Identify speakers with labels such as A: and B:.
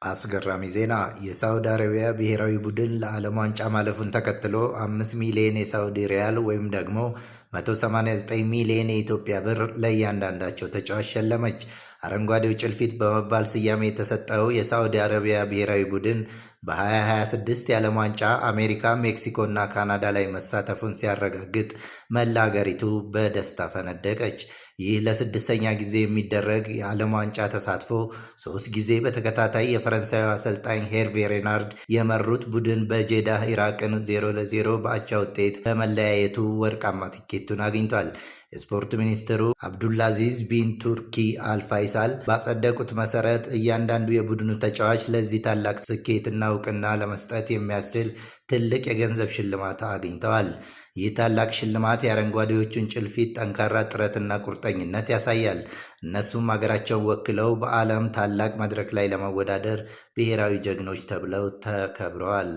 A: አስገራሚ ዜና! የሳውዲ አረቢያ ብሔራዊ ቡድን ለዓለም ዋንጫ ማለፉን ተከትሎ 5 ሚሊዮን የሳውዲ ሪያል ወይም ደግሞ 189 ሚሊዮን የኢትዮጵያ ብር ለእያንዳንዳቸው ተጫዋች ሸለመች። አረንጓዴው ጭልፊት በመባል ስያሜ የተሰጠው የሳውዲ አረቢያ ብሔራዊ ቡድን በ2026 የዓለም ዋንጫ አሜሪካ፣ ሜክሲኮ እና ካናዳ ላይ መሳተፉን ሲያረጋግጥ መላ አገሪቱ በደስታ ፈነደቀች። ይህ ለስድስተኛ ጊዜ የሚደረግ የዓለም ዋንጫ ተሳትፎ 3 ጊዜ በተከታታይ የፈረንሳዩ አሰልጣኝ ሄርቬ ሬናርድ የመሩት ቡድን በጄዳህ ኢራቅን 0-0 በአቻ ውጤት በመለያየቱ ወርቃማ ትኬቱን አግኝቷል። የስፖርት ሚኒስትሩ አብዱልአዚዝ ቢን ቱርኪ አልፋይሳል ባጸደቁት መሰረት እያንዳንዱ የቡድኑ ተጫዋች ለዚህ ታላቅ ስኬትና እውቅና ለመስጠት የሚያስችል ትልቅ የገንዘብ ሽልማት አግኝተዋል። ይህ ታላቅ ሽልማት የአረንጓዴዎቹን ጭልፊት ጠንካራ ጥረትና ቁርጠኝነት ያሳያል። እነሱም ሀገራቸውን ወክለው በዓለም ታላቅ መድረክ ላይ ለመወዳደር ብሔራዊ ጀግኖች ተብለው ተከብረዋል።